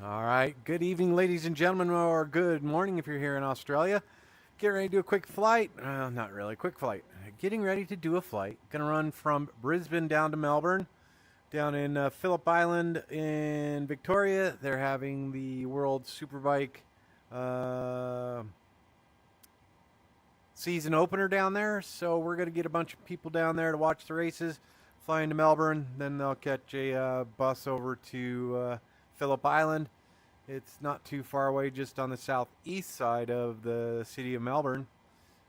All right. Good evening, ladies and gentlemen, or good morning if you're here in Australia. Get ready to do a quick flight. Not really, quick flight. Getting ready to do a flight. Going to run from Brisbane down to Melbourne. Down in Phillip Island in Victoria, they're having the World Superbike season opener down there. So we're going to get a bunch of people down there to watch the races, fly into Melbourne. Then they'll catch a bus over to Phillip Island. It's not too far away, just on the southeast side of the city of Melbourne.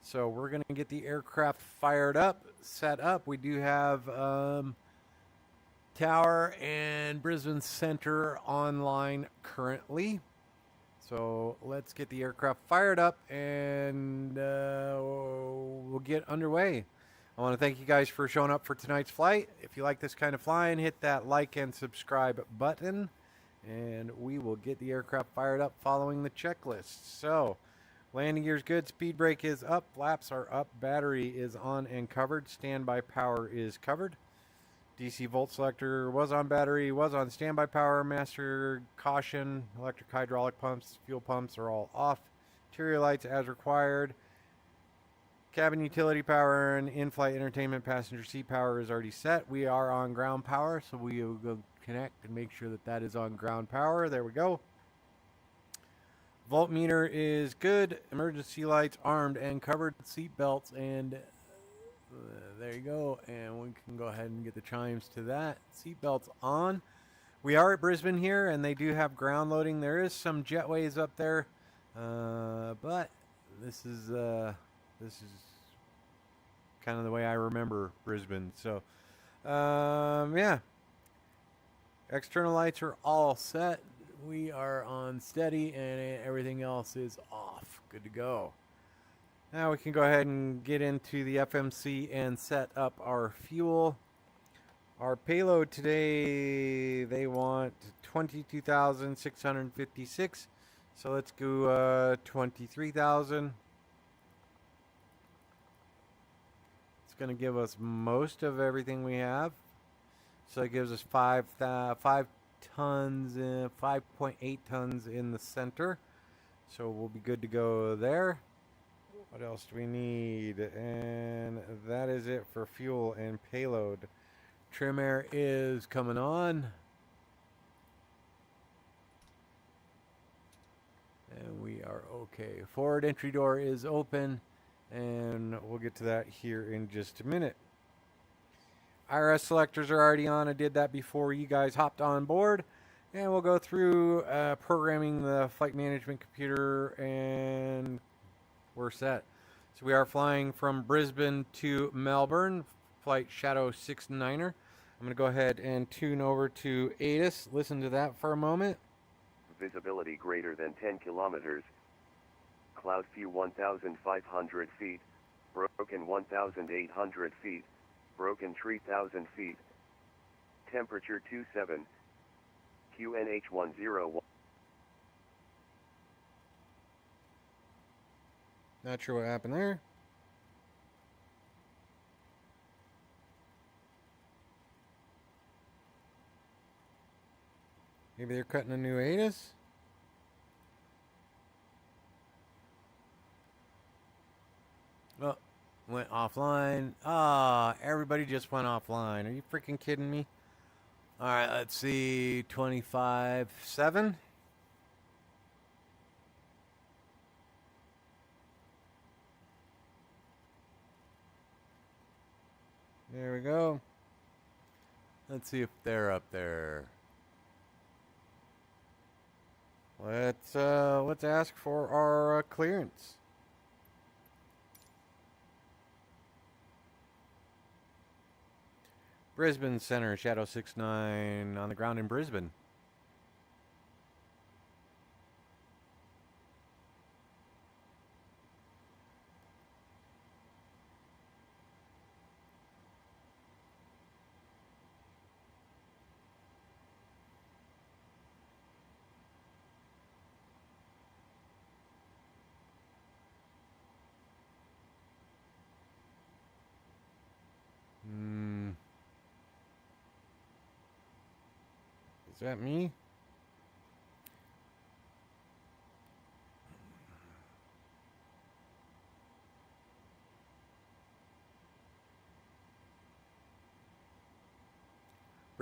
So we're going to get the aircraft fired up, set up. We do have Tower and Brisbane Centre online currently. So let's get the aircraft fired up and we'll get underway. I want to thank you guys for showing up for tonight's flight. If you like this kind of flying, hit that like and subscribe button, and we will get the aircraft fired up following the checklist. So, landing gear is good, speed brake is up, flaps are up, battery is on and covered, standby power is covered. DC volt selector was on battery, was on standby power, master caution, electric hydraulic pumps, fuel pumps are all off. Interior lights as required. Cabin utility power and in-flight entertainment passenger seat power is already set. We are on ground power, so we will go connect and make sure that that is on ground power. There we go. Voltmeter is good. Emergency lights armed and covered. Seat belts and there you go. And we can go ahead and get the chimes to that. Seat belts on. We are at Brisbane here, and they do have ground loading. There is some jetways up there, but this is kind of the way I remember Brisbane. So, yeah. External lights are all set. We are on steady, and everything else is off. Good to go. Now we can go ahead and get into the FMC and set up our fuel. Our payload today, they want 22,656. So let's go 23,000. It's going to give us most of everything we have. So it gives us 5 tons, 5.8 tons in the center. So we'll be good to go there. What else do we need? And that is it for fuel and payload. Trim air is coming on. And we are okay. Forward entry door is open. And we'll get to that here in just a minute. IRS selectors are already on. I did that before you guys hopped on board. And we'll go through programming the flight management computer, and we're set. So we are flying from Brisbane to Melbourne, flight Shadow 69er. I'm going to go ahead and tune over to ATIS. Listen to that for a moment. Visibility greater than 10 kilometers. Cloud view 1,500 feet. Broken 1,800 feet. Broken 3,000 feet. Temperature 27. QNH 101. Not sure what happened there. Maybe they're cutting a new ATIS? Oh, went offline. Ah, everybody just went offline. Are you freaking kidding me? All right, let's see. 25.7. There we go. Let's see if they're up there. Let's ask for our clearance. Brisbane Centre, Shadow 69 on the ground in Brisbane. Is that me?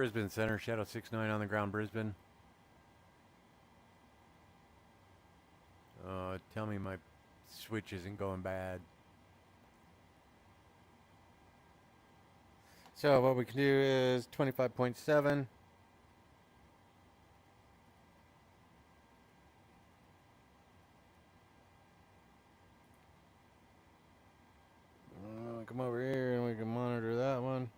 Brisbane Center, Shadow 69 on the ground, Brisbane. Tell me my switch isn't going bad. So what we can do is 25.7. Come over here and we can monitor that one.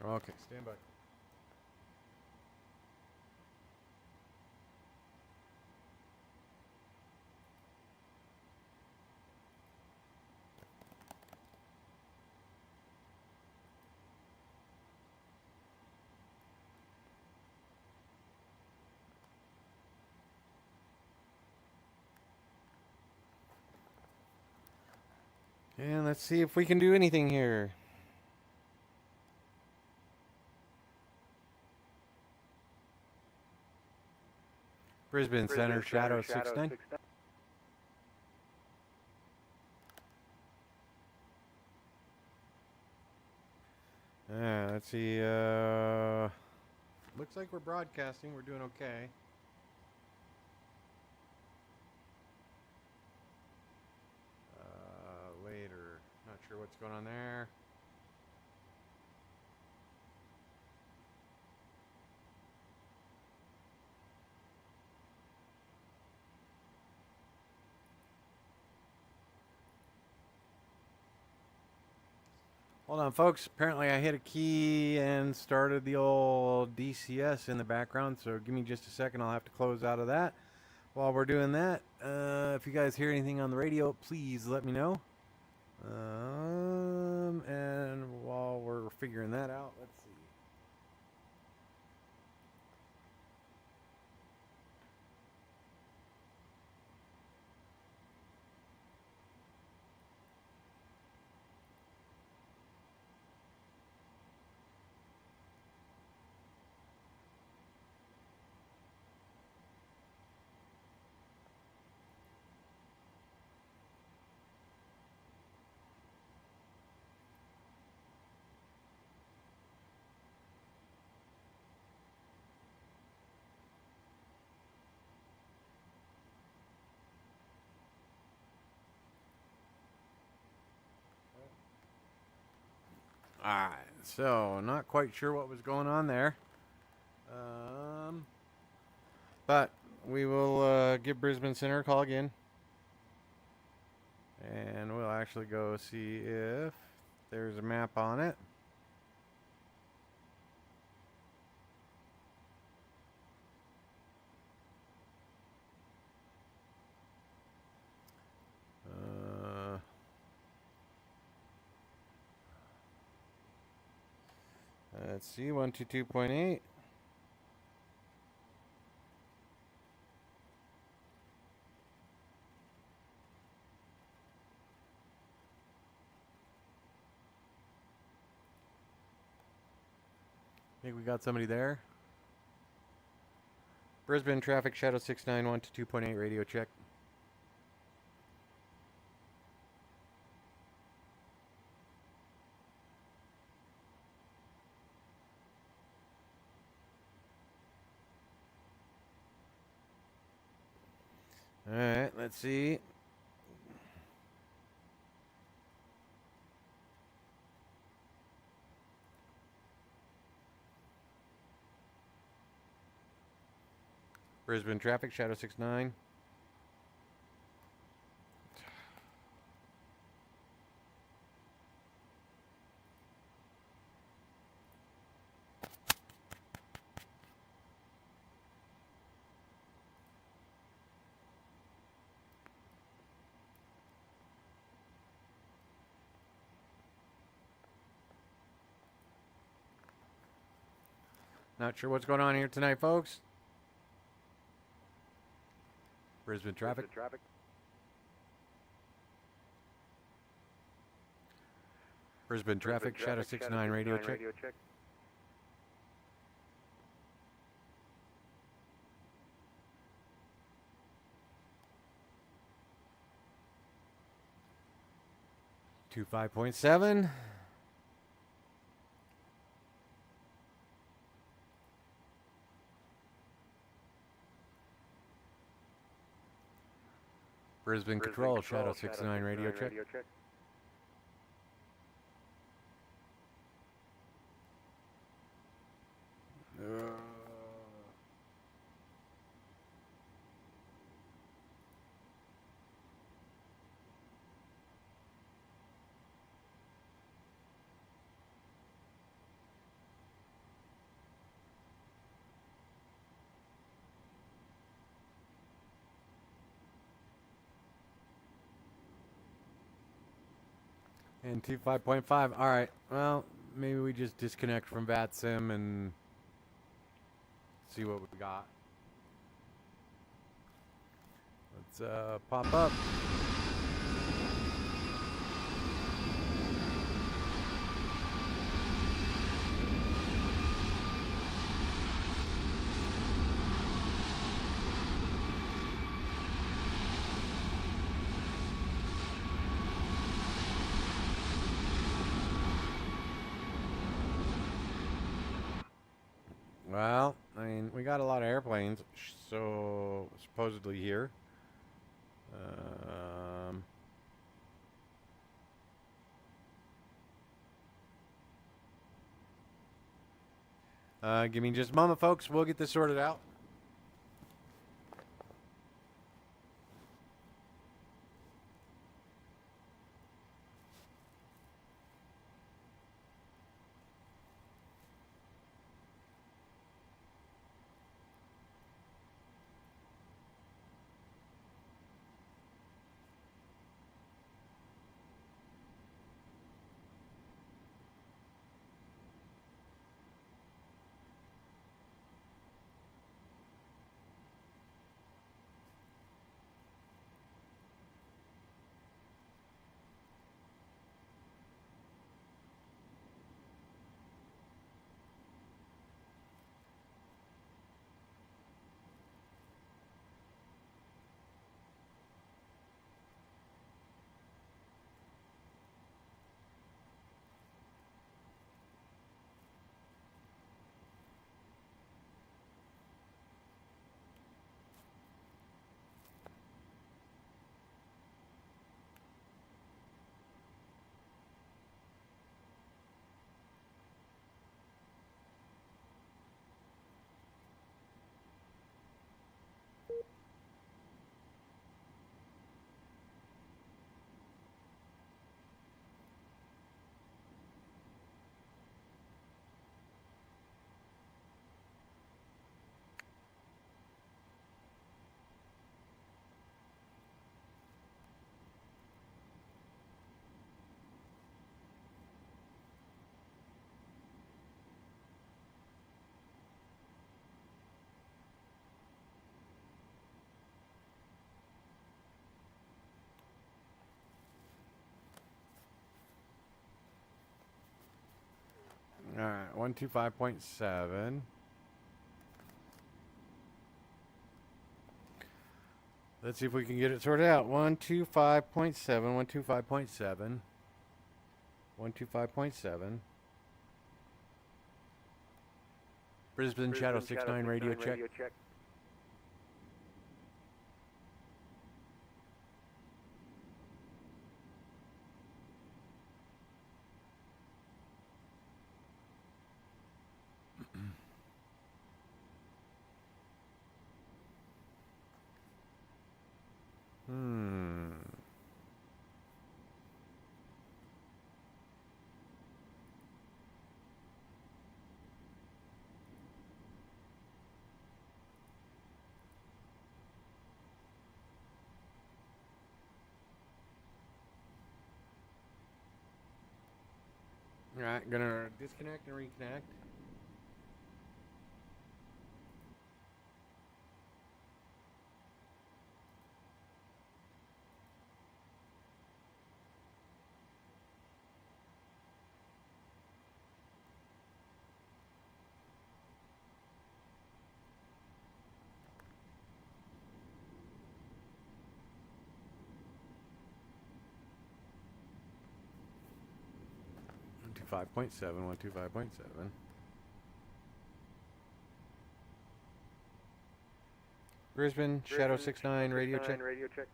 Okay, stand by. And let's see if we can do anything here. Brisbane Center, Shadow 69. Let's see. Looks like we're broadcasting. We're doing okay. Later. Not sure what's going on there. Hold on, folks. Apparently I hit a key and started the old DCS in the background, so give me just a second. I'll have to close out of that. While we're doing that, if you guys hear anything on the radio, please let me know. And while we're figuring that out, let's see. Alright, so not quite sure what was going on there. But we will give Brisbane Center a call again. And we'll actually go see if there's a map on it. Let's see, 122.8. I think we got somebody there. Brisbane traffic, Shadow 69, 122.8 radio check. Alright, let's see. Brisbane traffic, Shadow 69. Not sure what's going on here tonight, folks. Brisbane traffic. Brisbane traffic, Shadow 69 radio check. 125.7. Brisbane Control, Shadow 69 radio check. And 25.5. All right. Well, maybe we just disconnect from VATSIM and see what we got. Let's pop up. Well, I mean, we got a lot of airplanes, so supposedly here. Give me just a moment, folks. We'll get this sorted out. All right, 125.7. Let's see if we can get it sorted out. 125.7, 125.7, 125.7. Brisbane Shadow 69 radio check. All right, gonna disconnect and reconnect. 125.7, 125.7. Brisbane, Shadow 69, radio check. Radio check.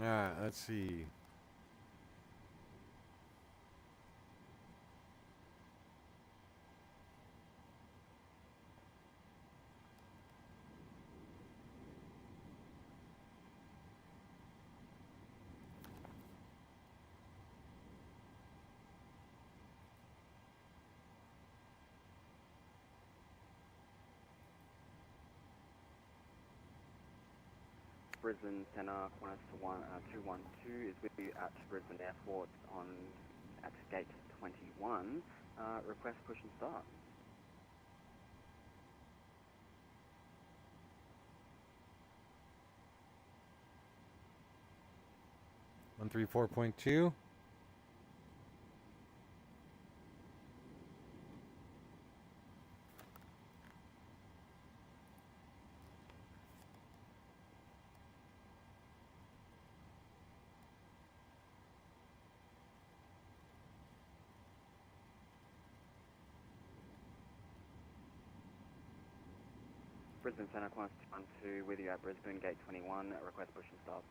Alright, let's see. Brisbane Centre, Qantas 212 is with you at Brisbane Airport at gate 21. Request push and start. 134.2. Brisbane Centre, Qantas 212 with you at Brisbane, gate 21. Request push and start.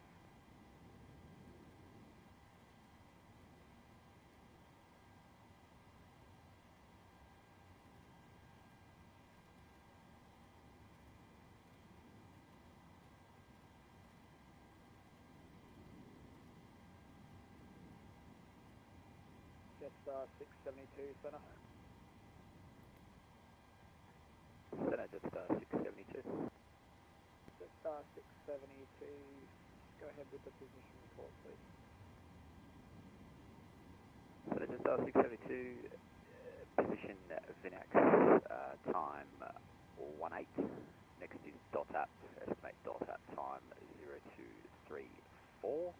Jetstar 672 Centre. Centre, Jetstar 672. Jetstar 672, go ahead with the position report, please. Centre, Jetstar 672, position Vinax, time 18. Next is dot app, estimate dot app time 0234.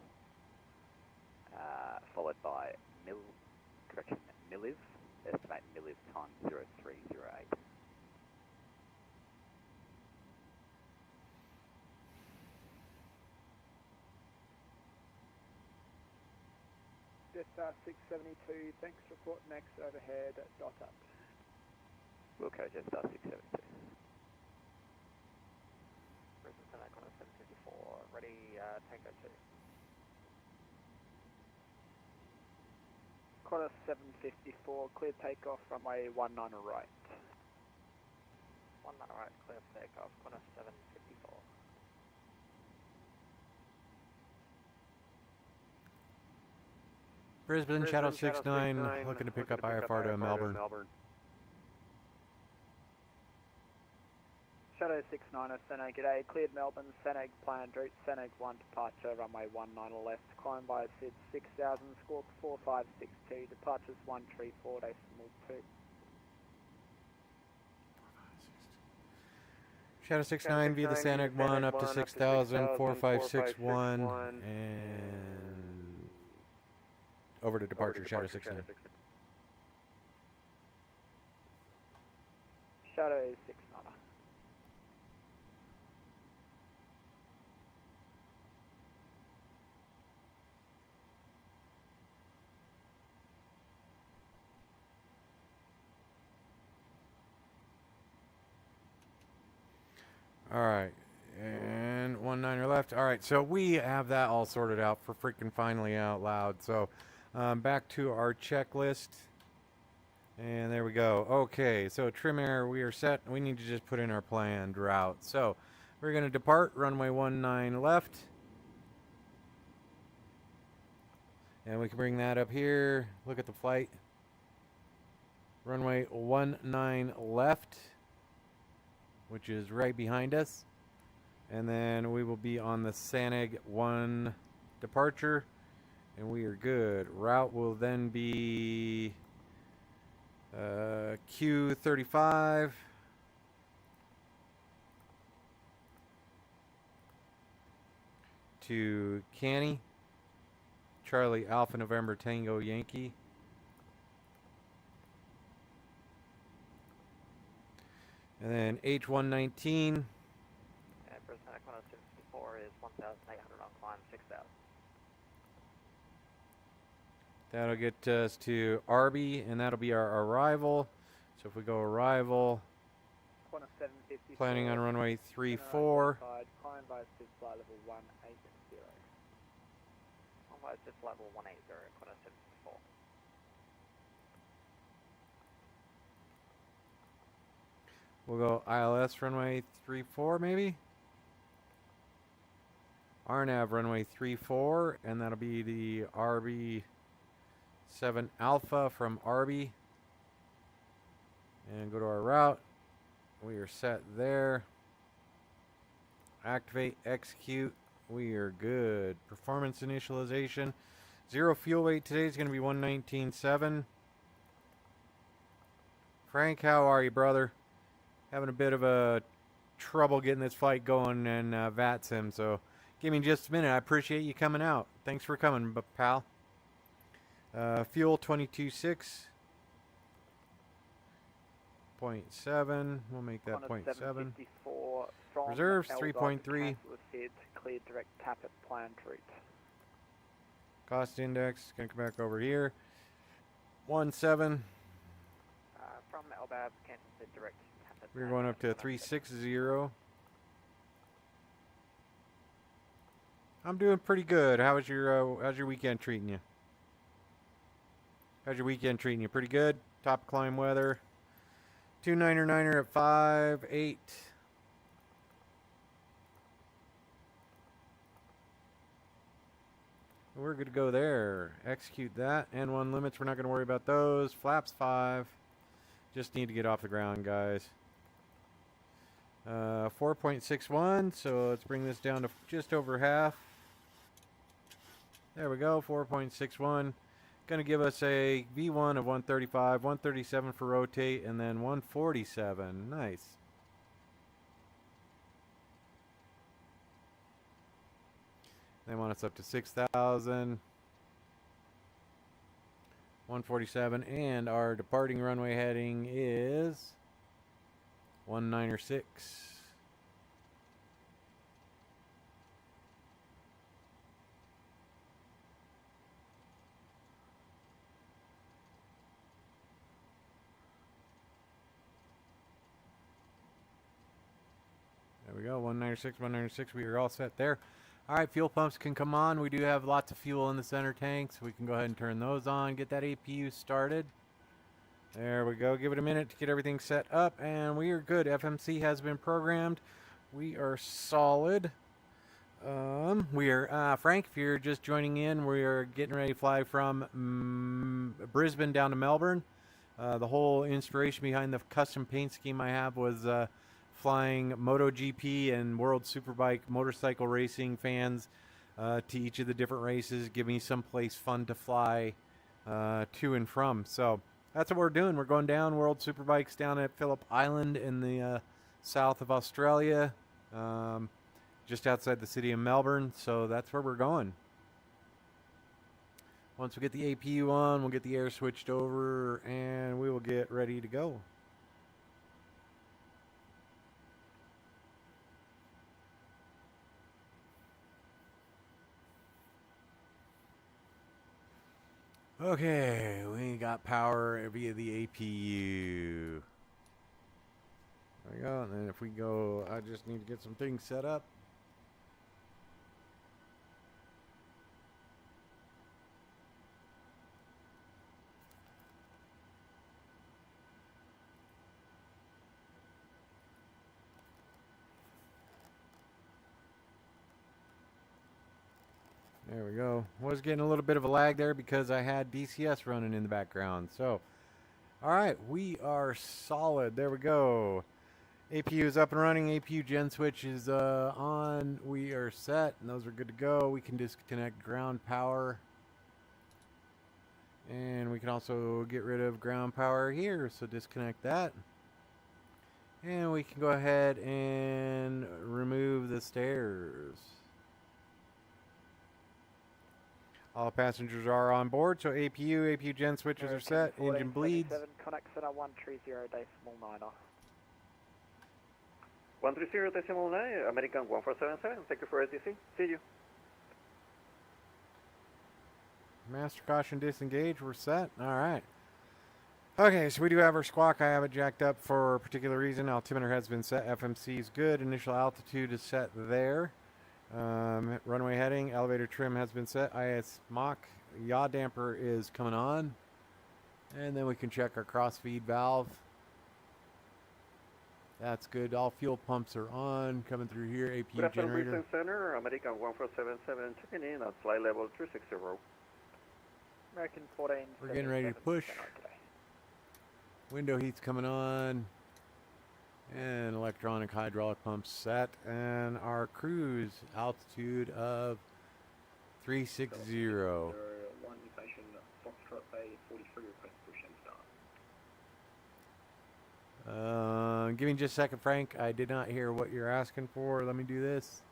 Followed by Miliv, estimate Miliv time 0308. Jetstar 672, thanks, report next overhead at dot up. Wilco, Jetstar 672. Brisbane Centre, Qantas 754, ready, Tango 2. Qantas 754, clear takeoff, runway 19 right. 19 right, clear for takeoff, Qantas 754. Brisbane, Shadow 69, looking to pick up IFR to Melbourne. Shadow 69 Seneg, g'day, cleared Melbourne, Seneg planned route, Seneg 1 departure, runway 19 left, climb by SID 6000, squawk 4562, departures 134, decimal 2. Shadow 69 via the Sanag 1 up to 6,000, 4561, and over to departure, Shadow 69. Shadow 69. All right, and 19er left. All right, so we have that all sorted out for freaking finally out loud. So back to our checklist, and there we go. Okay, so trim air, we are set. We need to just put in our planned route. So we're going to depart runway 19 left, And we can bring that up here. Look at the flight. Runway 19 left, which is right behind us. And then we will be on the Saneg 1 departure. And we are good. Route will then be Q35. To Canny. Charlie Alpha November Tango Yankee. And then H119. And Brisbane Equinox 54 is 1,800 on climb, 6,000. That'll get us to Arby, and that'll be our arrival. So if we go arrival, Qantas 754. planning on runway center 34. identified, climb by SID flight level 180. On by SID flight level 180, Equinox 754. We'll go ILS runway 34 maybe. RNAV runway 34, and that'll be the RB 7 Alpha from Arby. And go to our route. We are set there. Activate, execute. We are good. Performance initialization. Zero fuel weight today is going to be 119.7. Frank, how are you, brother? Having a bit of a trouble getting this flight going in VATSIM, so give me just a minute. I appreciate you coming out. Thanks for coming, pal. Fuel 22.6.7. We'll make that 0.7. Reserves 3.3. Cleared direct tap at planned route. Cost index gonna come back over here. 1.7. From LBAB, cancel the direct tap at We're planned going route, up to 360. I'm doing pretty good. how's your weekend treating you? How's your weekend treating you? Pretty good. Top climb weather. 299er at 5.8. We're good to go there. Execute that. N1 limits. We're not going to worry about those. Flaps 5. Just need to get off the ground, guys. 4.61. So let's bring this down to just over half. There we go. 4.61. Going to give us a V1 of 135, 137 for rotate, and then 147. Nice. They want us up to 6,000. 147, and our departing runway heading is 196. There we go, 196, 196. We are all set there. All right, fuel pumps can come on. We do have lots of fuel in the center tank, so we can go ahead and turn those on, get that APU started. There we go. Give it a minute to get everything set up, and we are good. FMC has been programmed. We are solid. We are, Frank, if you're just joining in, we are getting ready to fly from Brisbane down to Melbourne. The whole inspiration behind the custom paint scheme I have was flying MotoGP and World Superbike motorcycle racing fans to each of the different races, give me some place fun to fly to and from. So that's what we're doing. We're going down World Superbikes down at Phillip Island in the south of Australia, just outside the city of Melbourne. So that's where we're going. Once we get the APU on, we'll get the air switched over, and we will get ready to go. Okay, we got power via the APU. There we go. And then if we go, I just need to get some things set up. There we go. Was getting a little bit of a lag there because I had DCS running in the background. So, all right, we are solid. There we go. APU is up and running. APU gen switch is on. We are set, and those are good to go. We can disconnect ground power. And we can also get rid of ground power here, so disconnect that. And we can go ahead and remove the stairs. All passengers are on board, so APU gen switches are set, engine bleeds. Connect center 130.9. 130.9, American 1477, thank you for ATC, see you. Master caution disengage, we're set. All right. Okay, so we do have our squawk. I have it jacked up for a particular reason. Altimeter has been set. FMC is good. Initial altitude is set there. Runway heading, elevator trim has been set. IS Mach, yaw damper is coming on. And then we can check our crossfeed valve. That's good. All fuel pumps are on. Coming through here, APU Good afternoon, generator. Brisbane Center, American 1477, checking in at flight level 360. American 14. We're getting ready to push. Window heat's coming on. And electronic hydraulic pumps set. And our cruise altitude of 360. One station, Foxtrot Bay 43, request push and start. Give me just a second, Frank. I did not hear what you're asking for. Let me do this.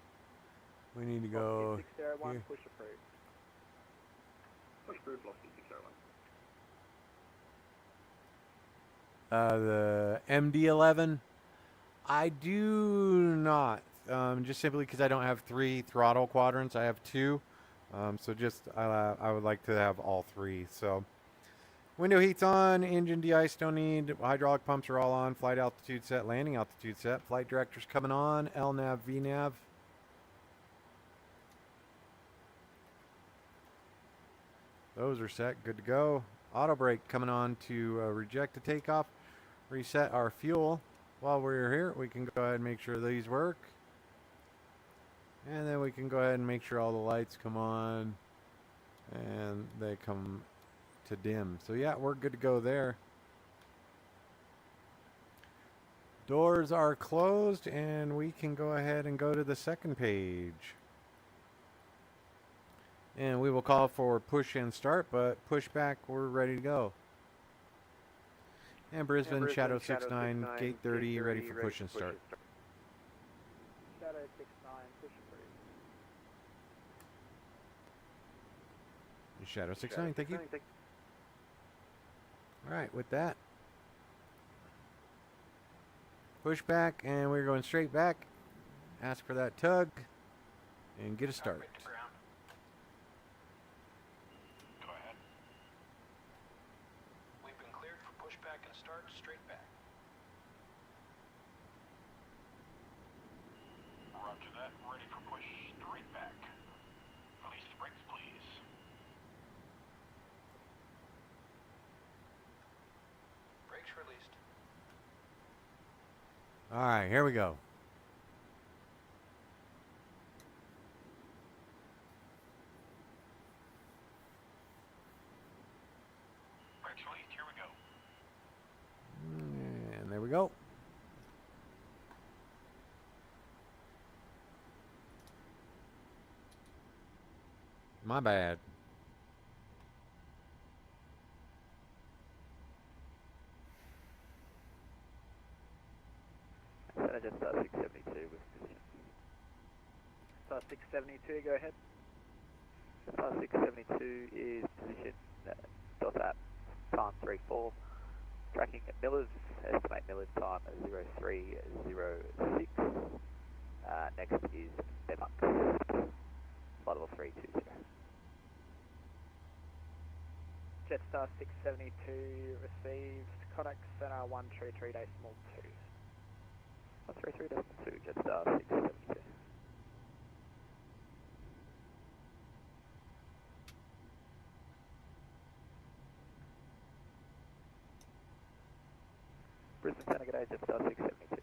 We need to go 601, here. push approved. Push approved, Velocity 601. The MD-11. I do not. Just simply because I don't have 3 throttle quadrants. I have 2. So just I would like to have all 3. So window heat's on. Engine de-ice don't need. Hydraulic pumps are all on. Flight altitude set. Landing altitude set. Flight director's coming on. LNAV, VNAV. Those are set. Good to go. Auto brake coming on to reject the takeoff. Reset our fuel. While we're here, we can go ahead and make sure these work. And then we can go ahead and make sure all the lights come on. And they come to dim. So yeah, we're good to go there. Doors are closed and we can go ahead and go to the second page. And we will call for push and start, but push back, we're ready to go. And Brisbane, Shadow 69, gate 30, ready for push and start. Shadow 69, push approved. Shadow 69, thank you. Alright, with that, push back, and we're going straight back. Ask for that tug, and get a start. Go ahead. We've been cleared for pushback and start straight back. Roger that. Ready for push straight back. Release the brakes, please. Brakes released. Alright, here we go. Brakes released. Here we go. And there we go. My bad. Center just 672 with position. Star 672, go ahead. Star 672 is position dot app time 34. Tracking at Miller's, estimate Miller's time at 0306. Next is Pimax, flight level 320. Jetstar 672 received. Connect center 133.2. 133.2, Jetstar 672. Brisbane Center, good day, Jetstar 672.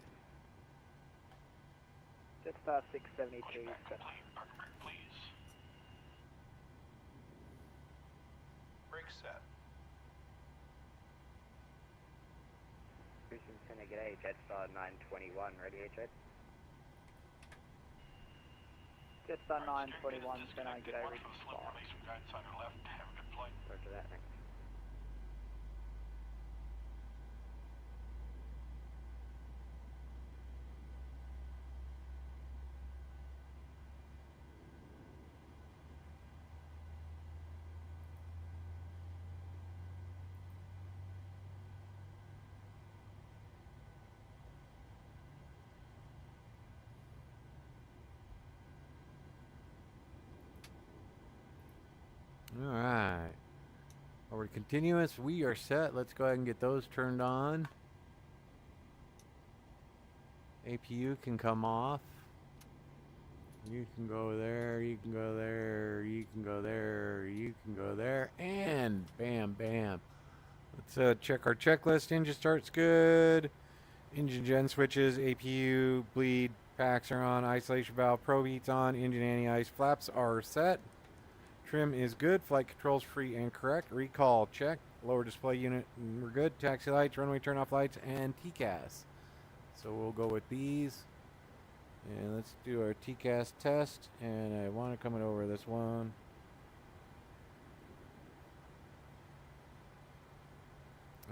Jetstar 672, center. Please. brakes set. Brisbane Centre, g'day, Jetstar 921, radio jet. Jetstar 921, Disconnected. Senna, g'day, Watch Ricky for the slip 5. release from guidance on your left. Have a good flight. Roger that, thanks. All right. Forward continuous. We are set. Let's go ahead and get those turned on. APU can come off. You can go there. You can go there. You can go there. You can go there. And bam, bam. Let's check our checklist. Engine starts good. Engine gen switches. APU, bleed, packs are on. Isolation valve, probe heat's on. Engine anti-ice flaps are set. Trim is good. Flight controls free and correct. Recall check. Lower display unit, we're good. Taxi lights, runway turn off lights, and TCAS. So we'll go with these. And let's do our TCAS test. And I want to come over this one.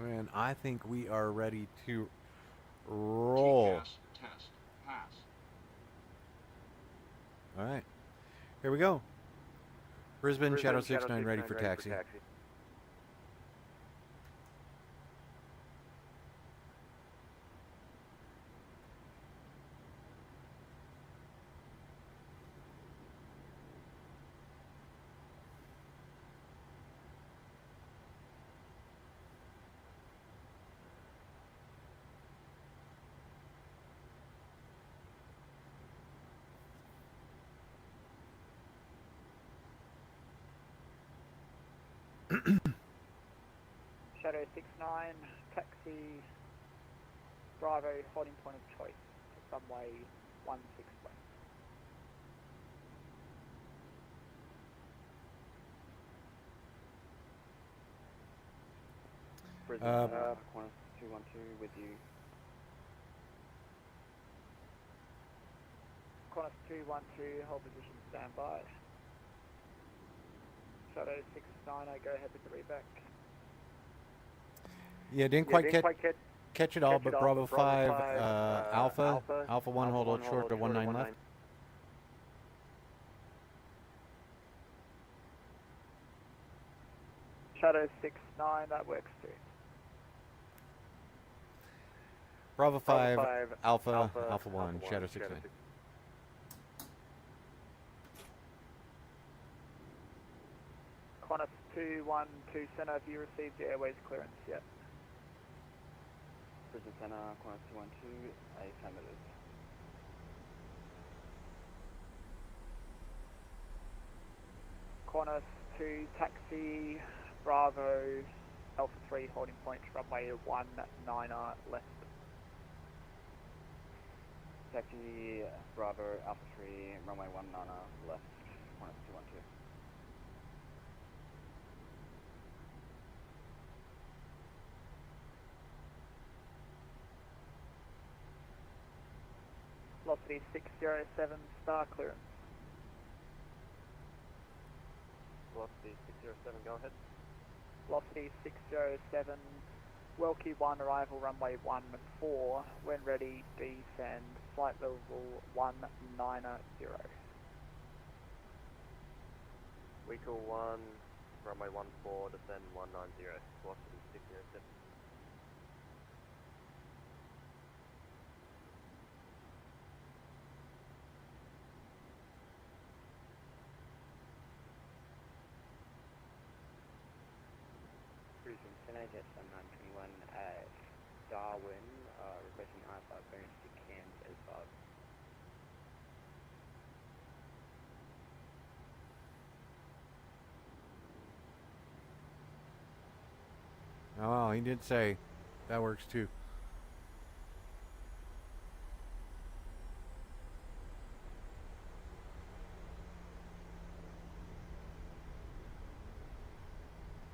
And I think we are ready to roll. TCAS test pass. All right. Here we go. Brisbane, Shadow 69 ready for taxi. Shadow 69, taxi, Bravo, holding point of choice, runway 16 west. Brisbane, Qantas 212 with you. Qantas 212, hold position, standby. Shadow 69, I go ahead with the reback. Yeah, didn't quite catch it all, but Bravo 5, Alpha 1, hold short to 19 left. Shadow 69, that works too. Bravo 5, Alpha 1, Shadow 69. Qantas 212, Senna, have you received your airways clearance yet? Brisbane Centre, Qantas 212, affirmative. Qantas 2, taxi, Bravo, Alpha 3, holding point, runway 19er left. Taxi, Bravo, Alpha 3, runway 19er left, Qantas 212. Velocity 607, star clearance. Velocity 607, go ahead. Velocity 607, Welky 1, arrival runway 14, when ready, descend, flight level 190. Vehicle 1, runway 14, descend 190, velocity 607. Brisbane Centre, Jetstar 921, Darwin, requesting I-5 bonus to Cairns A5. Oh, well, he did say that works too.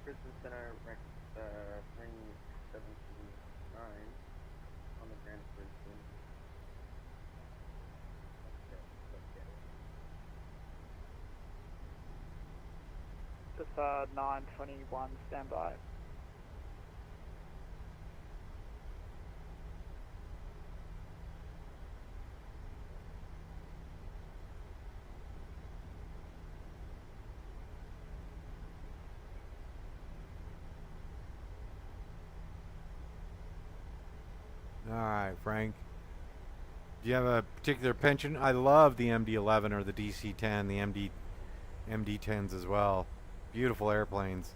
Brisbane Center, Rex 3779 on the Grand Brisbane. Just 921, standby. All right, Frank. Do you have a particular penchant? I love the MD-11 or the DC-10, the MD-10s as well. Beautiful airplanes.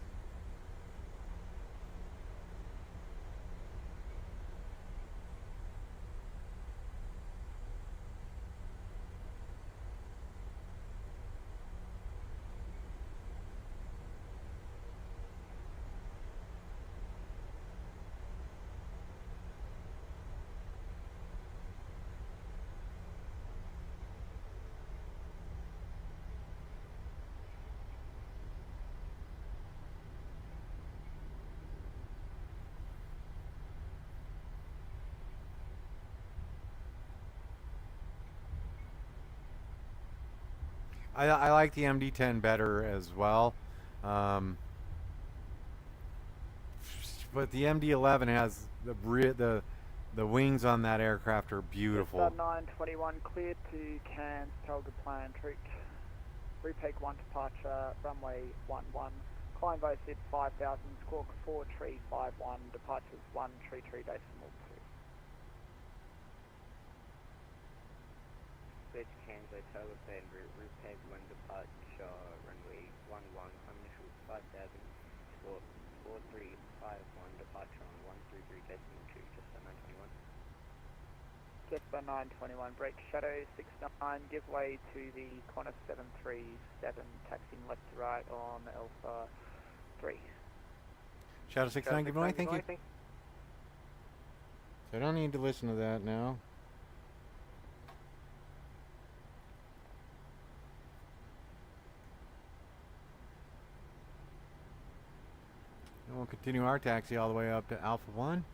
I like the MD-10 better as well, but the MD-11 has the wings on that aircraft are beautiful. 921, cleared to Cairns, Talga plan, trick. Repake 1 departure, runway 11. Climb by SID 5000, squawk 4351, departures 133 decimal 2. Switch Cairns Hotel plan, repake 1 departure, runway 11, climb initial 5000, squawk 4351, departure on 133 decimal 2, just 921. Just by 921, break shadow 69, give way to the Qantas 737, taxiing left to right on Alpha 3. Shadow 69, give way, thank you. So I don't need to listen to that now. And we'll continue our taxi all the way up to Alpha 1.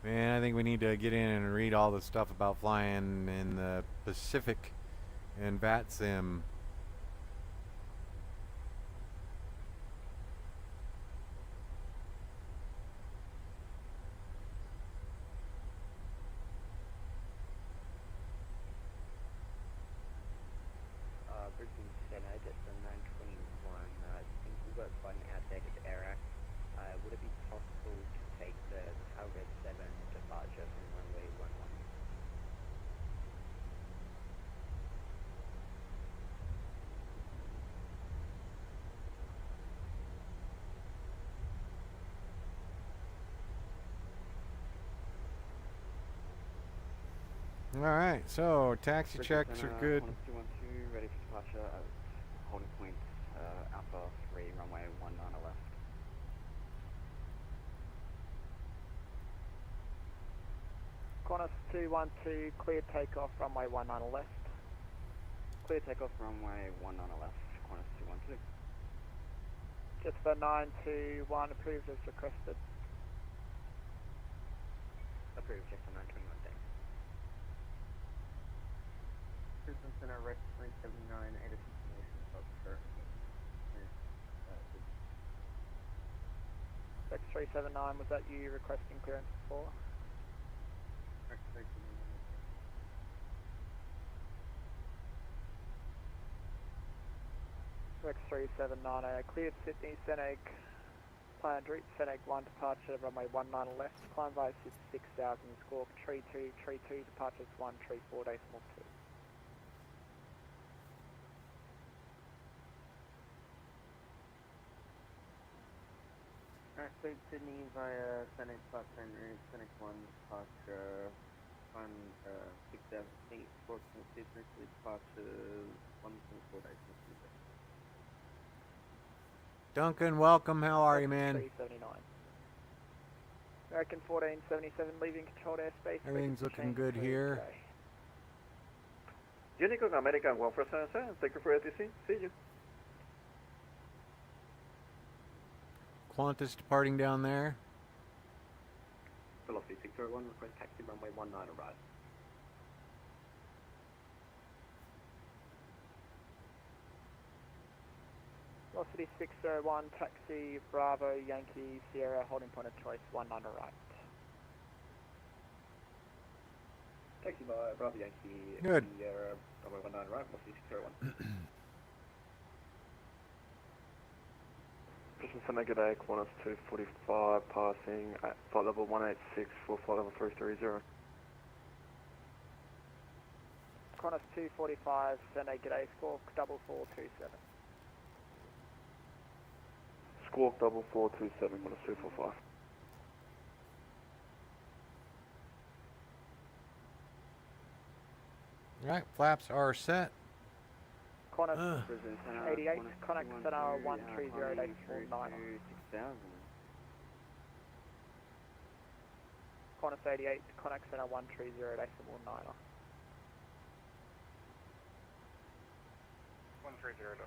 Man, I think we need to get in and read all the stuff about flying in the Pacific and VATSIM. Brisbane Center, just a 921. I think we've got quite an outdated error. Would it be possible to take the Talga 7 departure from runway 11? Alright, so taxi Brisbane checks Center, are good. Qantas 212, ready for departure at holding point Alpha 3, runway 19 left. Qantas 212, cleared takeoff, runway 19 left. Clear takeoff, runway 19 left, Qantas 212. Just for 921, approved as requested. Approved, just a 921, thanks. Brisbane Center, Rex 379, 8 destination, Foxtrot. X379, was that you requesting clearance before? Rex 379. X379, cleared Sydney, Seneg, planned route, Seneg 1 departure, runway 19 left, climb by 6000, squawk 3232, departures 134 decimal 2. Alright, Sydney via Senec platform route, Senec 1 departure climb 6,000 feet, approximately frequency departure 1.4 days. Duncan, welcome. How are you, man? 379. American 1477 leaving controlled airspace. Everything's looking good here. Unicorn American 1477, thank you for ATC. See you. Qantas departing down there. Velocity 601, request taxi runway 19 arrive. Velocity 601, taxi Bravo Yankee Sierra, holding point of choice 19 right. Taxi by Bravo Yankee Good. Sierra, runway 19 right, velocity 601. Brisbane Center, good day, Qantas 245, passing at flight level 186 for flight level 330. Qantas 245, Sene, g'day, squawk 4427. Squawk 4427, Qantas 245. Right, flaps are set. Qantas Brisbane Center, 88, Qantas Connect 212, Center climbing 130 through 849. to 6,000. Qantas 88, Connect Center 130 decimal 9. 130.9,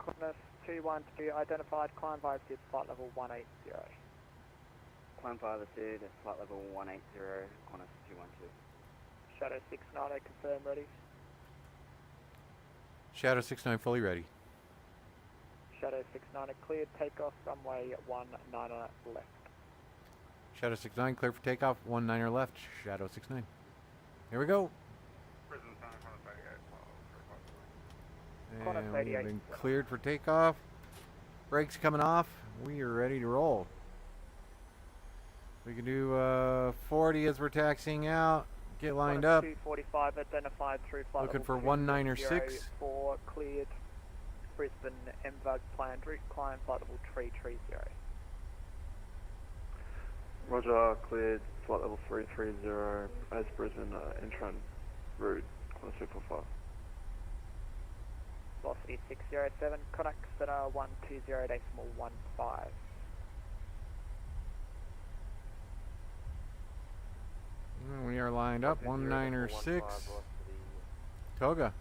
Qantas 212, identified, climb via SID, flight level 180. Climb via the SID at flight level 180, Qantas 212. Shadow 69, confirm ready. Shadow 69 fully ready. Shadow 69 cleared, takeoff, runway 19 left. Shadow 69 clear for takeoff. 19er left. Shadow 69. Here we go. Brisbane Center, Qantas 88, Qantas And we've 88. been cleared for takeoff. Brakes coming off. We are ready to roll. We can do 40 as we're taxiing out. Get lined Qantas up. 245 identified through flight Looking level for 196. 4 cleared. Brisbane MVUG planned route, climb flight level 330. Roger, cleared, flight level 330 as Brisbane Intran route, Qantas 245. Velocity 607, Connect Center 120 decimal 15. We are lined up. 196. Toga.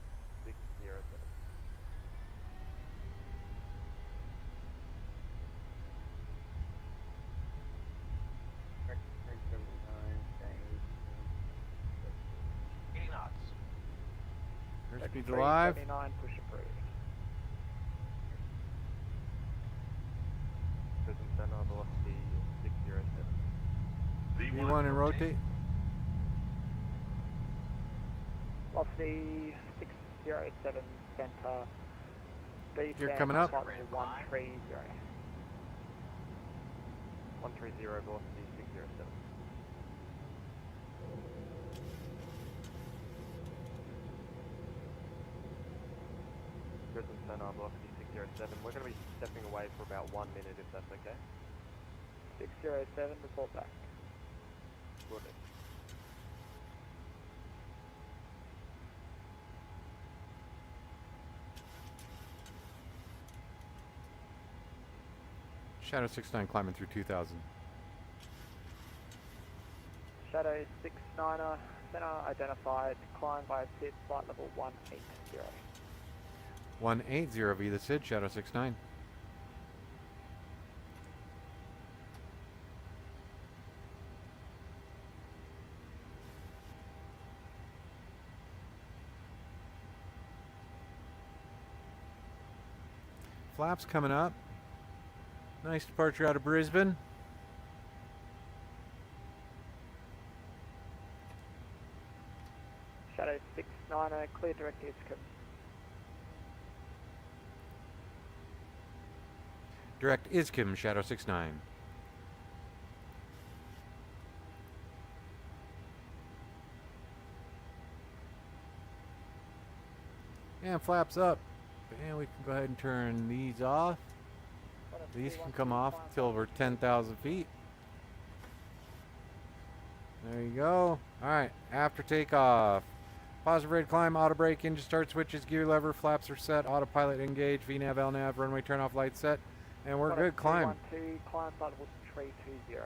607. Airspeed's alive. 379, push approved. Brisbane Center, velocity 607. V1 and rotate. Velocity 607, center. You're coming up. 130. 130, velocity 607. Brisbane Center, velocity 607. We're going to be stepping away for about 1 minute if that's okay. 607, report back. Good. Shadow 69 climbing through 2000. Shadow 69er, center identified, climb via SID, flight level 180. 180 V the SID, Shadow 69. Flaps coming up. Nice departure out of Brisbane. Shadow 69er, clear direct ISCOM. Direct ISKIM, Shadow 69. And flaps up. And we can go ahead and turn these off. These can come off till we're 10,000 feet. There you go. All right, after takeoff. Positive rate climb, auto brake, engine start switches, gear lever, flaps are set, autopilot engaged, VNAV, LNAV, runway turn off light set, and we're good. Climb. 212, climb flight level 320.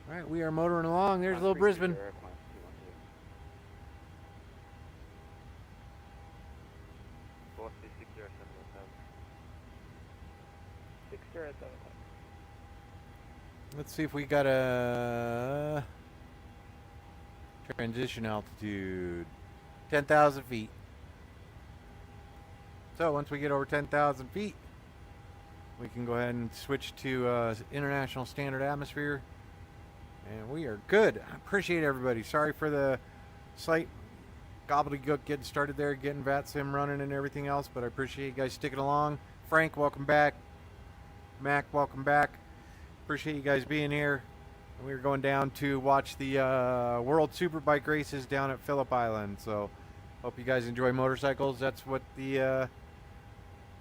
All right, we are motoring along. There's little Brisbane. 607. Let's see if we got a transition altitude. 10,000 feet. So once we get over 10,000 feet, we can go ahead and switch to international standard atmosphere. And we are good. I appreciate everybody. Sorry for the slight gobbledygook getting started there, getting VATSIM running and everything else, but I appreciate you guys sticking along. Frank, welcome back. Mac, welcome back. Appreciate you guys being here. We're going down to watch the World Superbike races down at Phillip Island. So hope you guys enjoy motorcycles. That's what the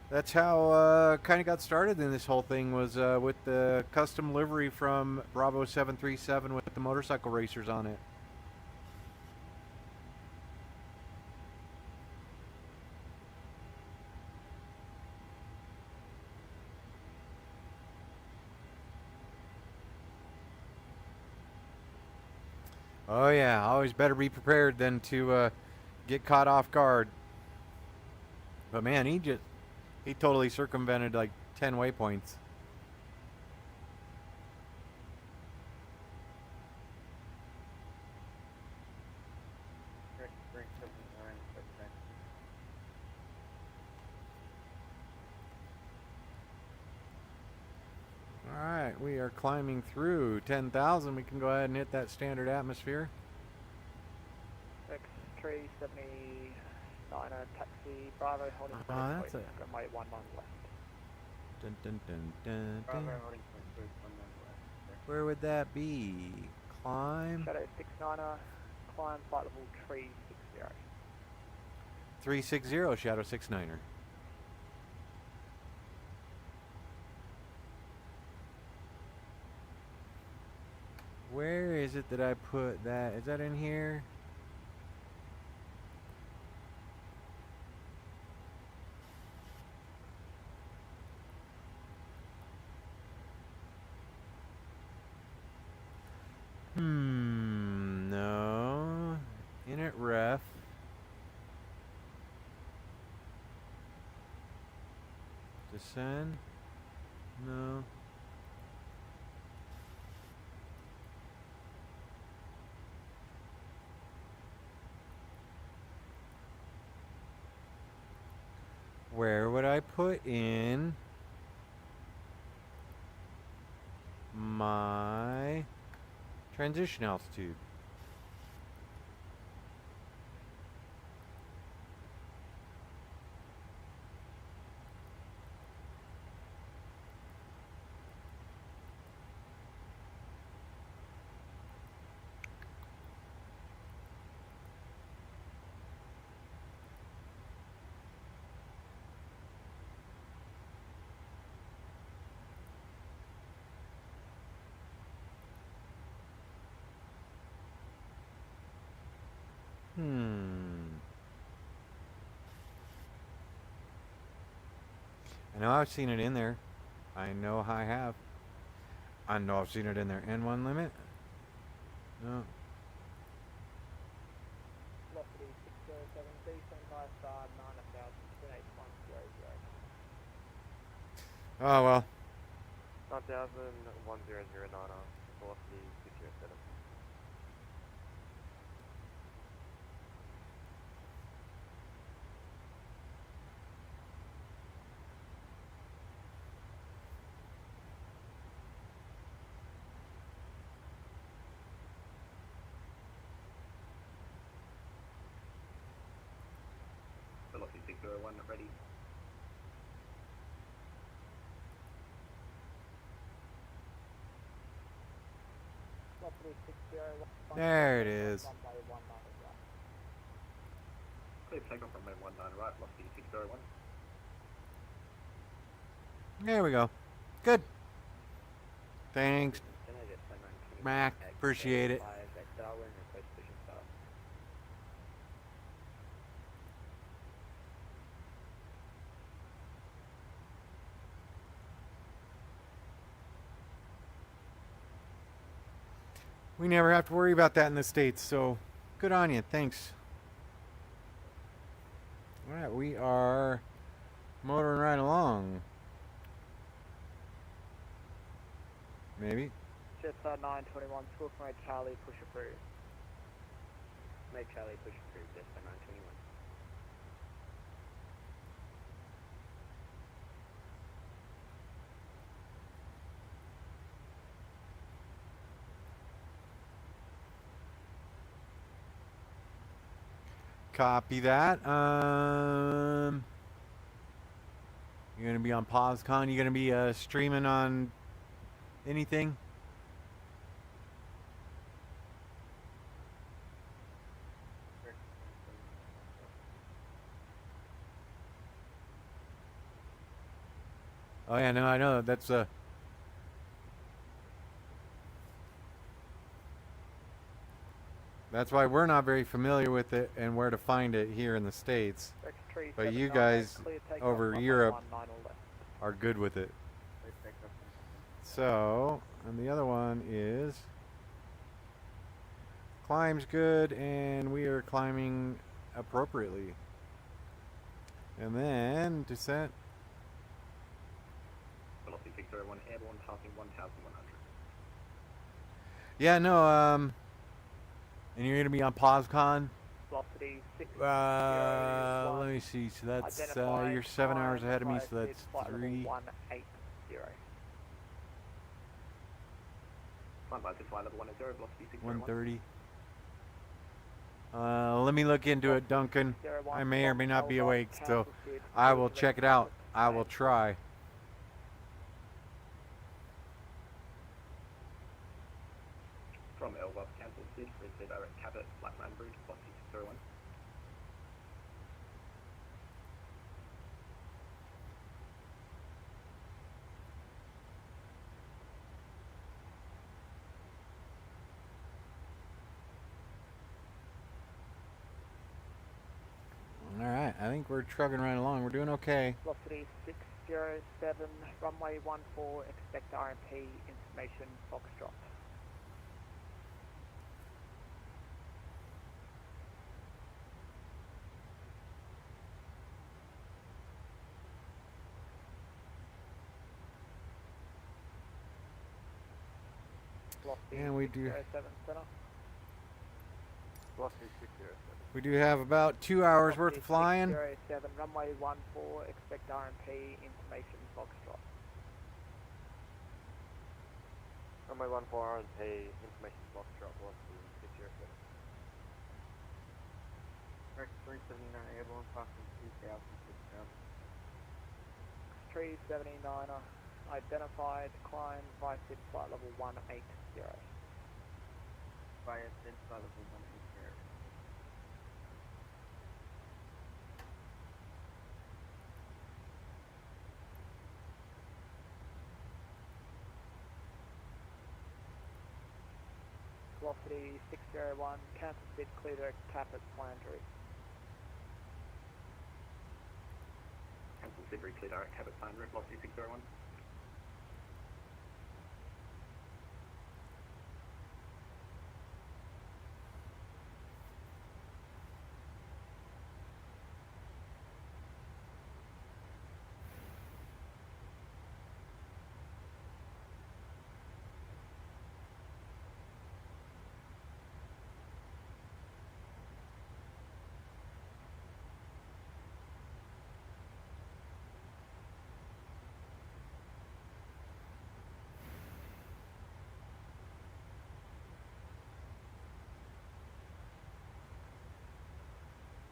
that's how kind of got started in this whole thing, was with the custom livery from Bravo 737 with the motorcycle racers on it. Oh yeah, always better be prepared than to get caught off guard. But man, he totally circumvented like 10 waypoints. Alright, we are climbing through 10,000. We can go ahead and hit that standard atmosphere. X370 taxi, Bravo holding that's point, it. runway 19 left. Dun, dun, dun, dun, Bravo dun. holding point 319 left. Where would that be? Climb Shadow 69er, climb flight level 360. 360, Shadow 69er. Where is it that I put that? Is that in here? No. Init ref. Descend. No. Where would I put in my transition altitude? I know I've seen it in there. I know I have. I know I've seen it in there. N1 limit? No. Velocity 607, descend high star 9,000, 8100. Oh well. 9,1009 velocity 607. Velocity 601 ready. Velocity 601. There it is. Runway 19 left. Clear takeoff from 19 right, velocity 601. There we go. Good. Thanks, Center jet 7921 Mac. Appreciate it. 5 at Darwin, request pushing start. We never have to worry about that in the States, so good on you. Thanks. All right, we are motoring right along. Maybe. Jetstar 921, school from Charlie, push approved. Make Charlie push through Jetstar 921. Copy that. You're gonna be on PausCon. You gonna be streaming on anything? Oh yeah, no, I know. That's why we're not very familiar with it and where to find it here in the States. But you guys over Europe are good with it. So, and the other one is climb's good, and we are climbing appropriately. And then descent. Velocity 601, airborne passing 1,100. Yeah, no. And you're gonna be on PausCon. Velocity 6. Let me see. So that's you're 7 hours ahead of me. So that's 3. 180. Climb by to flight level 10, velocity 601. 130. Let me look into it, Duncan. I may or may not be awake, so I will check it out. I will try. From Elba, cancel Sid, reset direct Cabot, Blackland Bridge, velocity 601. All right, I think we're trugging right along. We're doing okay. Velocity 607, runway 14, expect RMP, information, Foxtrot. And we do. 607 center. Velocity 607. We do have about 2 hours worth of flying. 607, runway 14, expect RMP, information, Foxtrot. Runway 14 RMP, information Foxtrot, velocity 607. Correct 379 airborne, passing 2,000, 6,000. 379er, identified, climb, VATSIM flight level 180. Via flight level 180. Velocity 601, cancel Sid, clear direct Tapit, planned route. Cancel Sid, clear direct Cabot, planned route, velocity 601.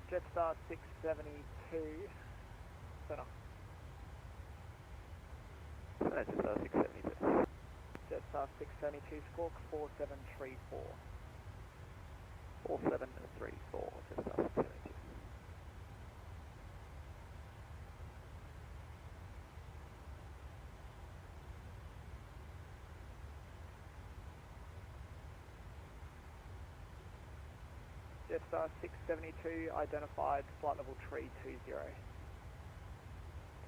Jetstar 672, center. Jetstar 672. Jetstar 672, squawk 4734. 4734, Jetstar 672. Jetstar 672 identified flight level 320.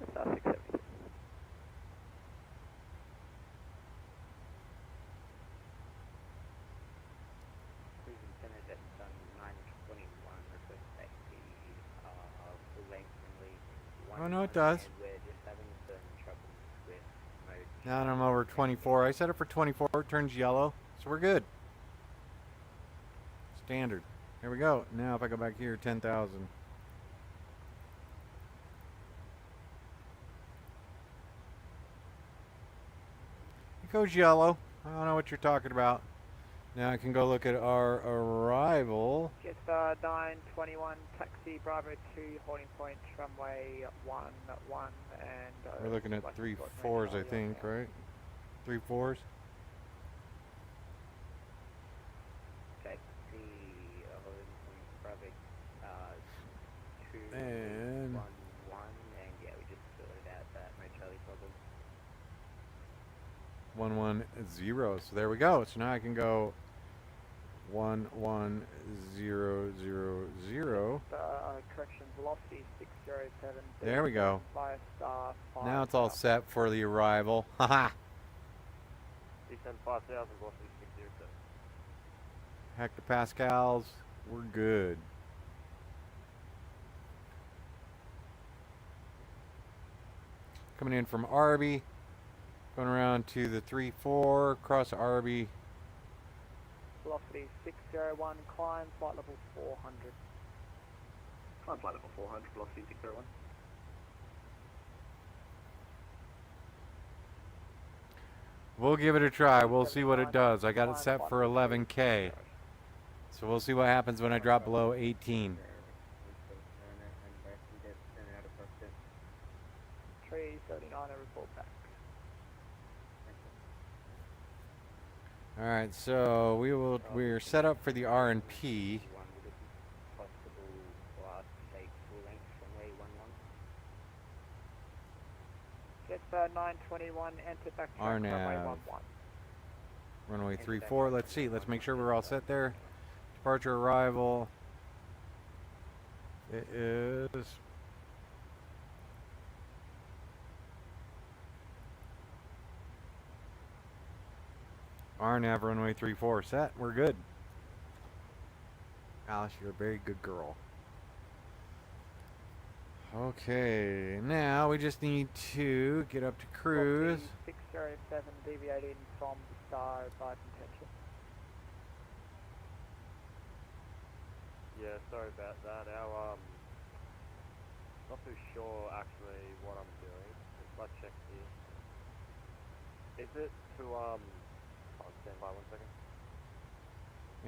Jetstar 672. Brisbane Centre, Jetstar 921, request taxi, full length runway 11. Oh, no, it does. And we're just having some troubles with mode. Now I'm over 24. I set it for 24. It turns yellow, so we're good. Standard. There we go. Now if I go back here, 10,000. It goes yellow. I don't know what you're talking about. Now I can go look at our arrival. Jetstar 921 taxi Bravo 2 holding point runway 11 and We're looking at like 3 you've got 4s, I manual think, now. right? 3 4s. Taxi holding point Bravo 2 And 1 1, and yeah, we just sorted out that no Charlie problem. 110. So there we go. So now I can go 11000. Correction, velocity 607. There we go. Fire star 5. Now it's all set for the arrival. Haha. Descend 5,000, velocity 607. Hectopascals. We're good. Coming in from Arby. Going around to the 3-4. Across Arby. Velocity 601. Climb flight level 400. Climb flight level 400, velocity 601. We'll give it a try. We'll see what it does. I got it set for 11K. So we'll see what happens when I drop below 18. 339, I report back. Alright, so we're set up for the R&P. One, would it be possible for us to take full length runway 11? Jetstar 921, enter back track RNAV. runway 11. Runway 34. Let's see. Let's make sure we're all set there. Departure arrival. It is RNAV runway 34 set. We're good. Alice, you're a very good girl. Okay, now we just need to get up to cruise. 607, deviating from the star by contention. Yeah, sorry about that. Not too sure actually what I'm doing. Let's check here. Is it to stand by 1 second.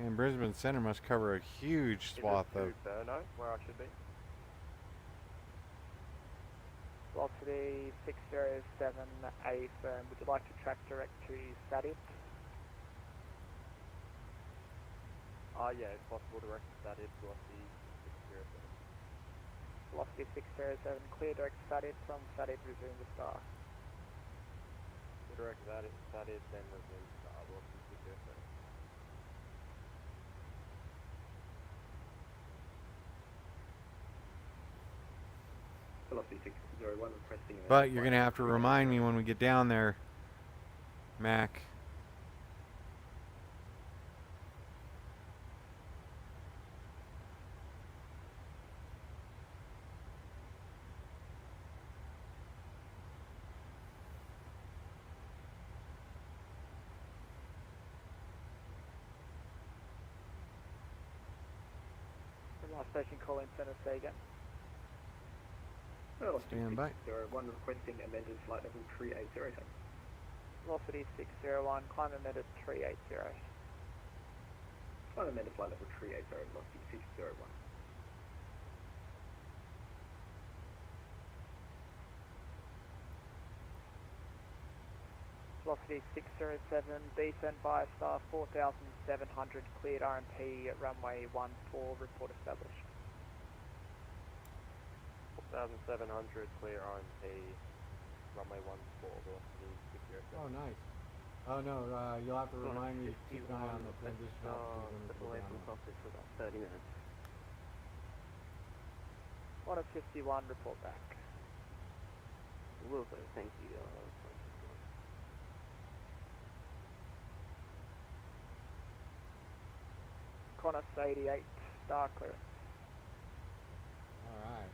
And Brisbane Centre must cover a huge swath Is it of. to Burno, where I should be? Velocity 607, A firm. Would you like to track direct to Sadit? Yeah, if possible, direct that is velocity 607. Velocity 607, clear direct Satit. From Satit, resume the star. Direct that is, then resume star, velocity 607. Velocity 601, requesting... But you're going to have to remind me when we get down there, Mac. Last station calling Centre, say again. Velocity Stand by. 601, requesting amended flight level 380. Thanks. Velocity 601, climb amended 380. Climb amended flight level 380, velocity 601. Velocity 607, descent via star 4700, cleared RMP at runway 14, report established. 4700, clear RMP, runway 14, velocity 607. Oh, nice. Oh, no, you'll have to remind me to keep an eye on the transition. Step away from cockpit for about 30 minutes. Corner 51, report back. Will do, thank you. Corner 88, star clearance. All right.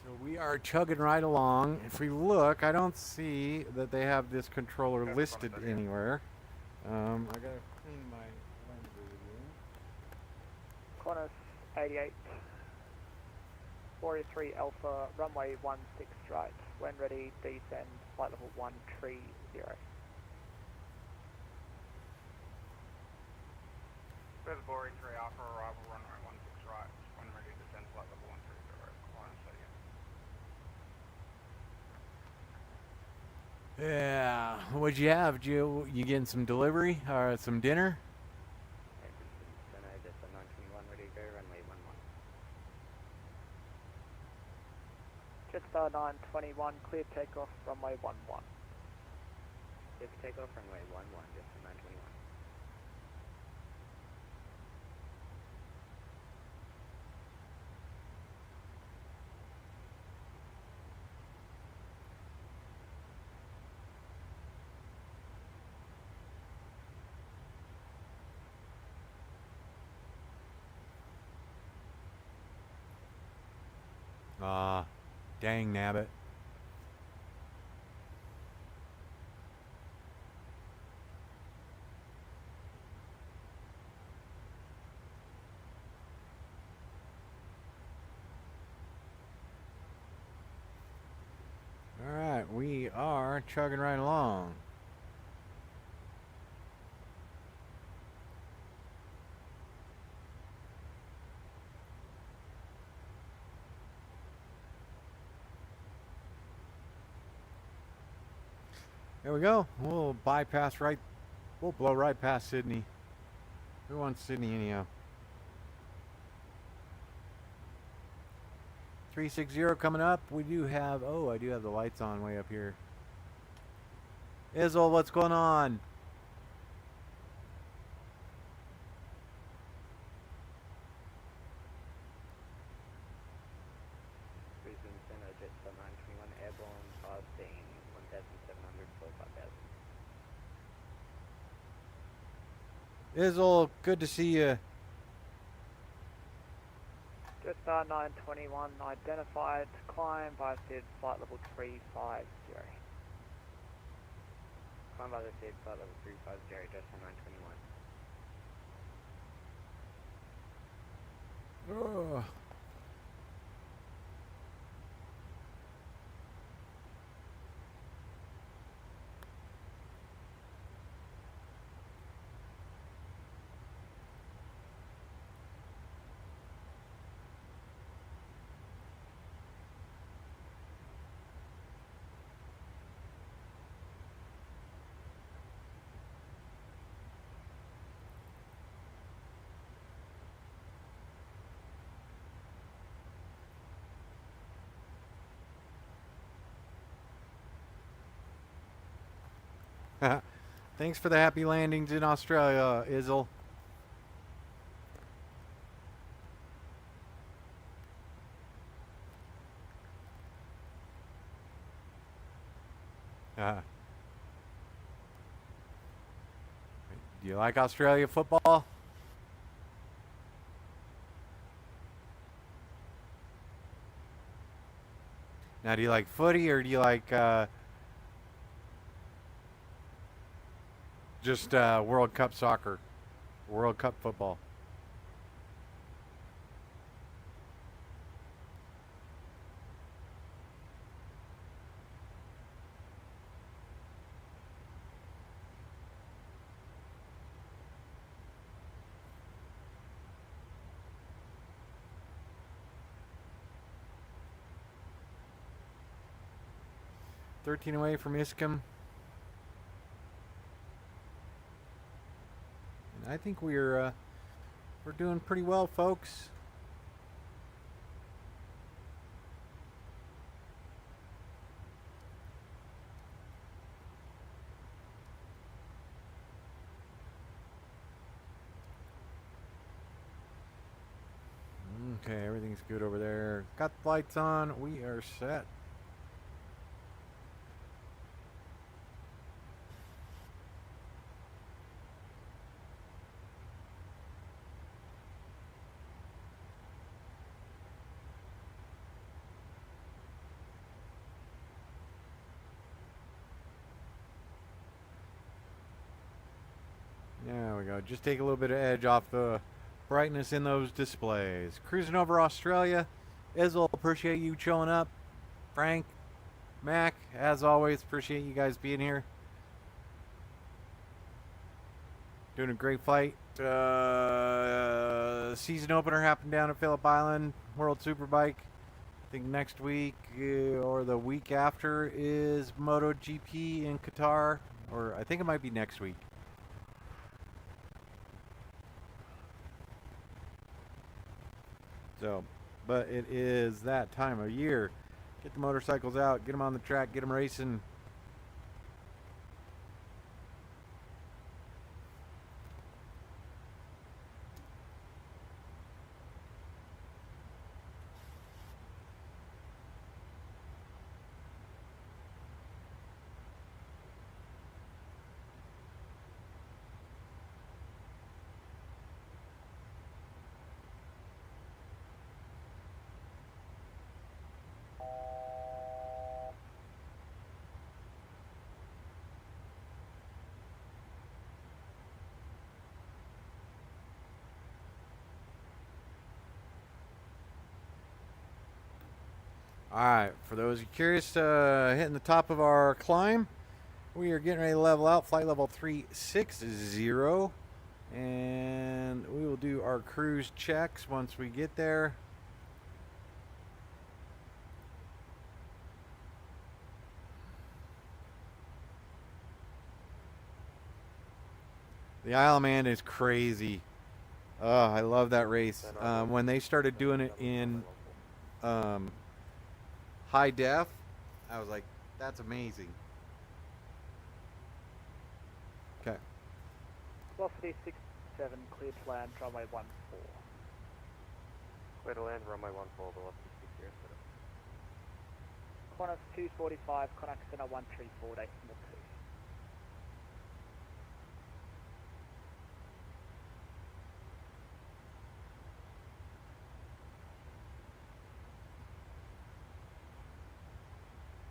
So we are chugging right along. If we look, I don't see that they have this controller listed anywhere. I gotta clean my language. Corner 88, 43 Alpha, runway 16 right. When ready, descend, flight level 130. Reservoir 3 Alpha, arrival runway 16 right. When ready, descend flight level 130. Climb steady. Yeah. What'd you have? You getting some delivery or some dinner? Just a 921 ready to go, runway 11. Jetstar 921, clear takeoff, runway 11. Just takeoff, runway 11, just a 921. Dang nabbit. All right, we are chugging right along. There we go. We'll bypass right. We'll blow right past Sydney. Who wants Sydney anyhow? 360 coming up. We do have. Oh, I do have the lights on way up here. Izzle, what's going on? Brisbane Center, Jetstar 921, airborne, passing 1,700 for 5,000. Izzle, good to see you. Jetstar 921, identified, climb by SID, flight level 350. Climb by the SID, flight level 350, Jetstar 921. Ugh. Thanks for the happy landings in Australia, Izzle. Do you like Australia football? Now, do you like footy or do you like just World Cup soccer, World Cup football? $13 away from Iscombe. And I think we're doing pretty well, folks. Okay, everything's good over there. Got the lights on. We are set. There we go. Just take a little bit of edge off the brightness in those displays. Cruising over Australia. Izzle, appreciate you showing up. Frank, Mac, as always, appreciate you guys being here. Doing a great fight. Season opener happened down at Phillip Island. World Superbike. I think next week or the week after is MotoGP in Qatar. Or I think it might be next week. So, but it is that time of year. Get the motorcycles out, get them on the track, get them racing. Alright, for those of you curious, hitting the top of our climb, we are getting ready to level out, flight level 360, and we will do our cruise checks once we get there. The Isle of Man is crazy. Oh, I love that race. When they started doing it in high def, I was like, that's amazing. Okay. Velocity 67, clear to land, runway 14. Clear to land, runway 14, velocity 60. Qantas 245, contact center 134, decimal 2.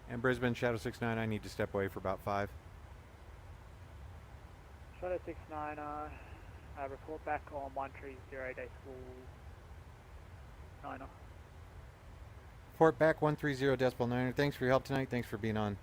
And Brisbane, Shadow 69, I need to step away for about 5. Shadow 69, report back on 130, decimal 9. Report back 130, decimal 9. Thanks for your help tonight. Thanks for being on.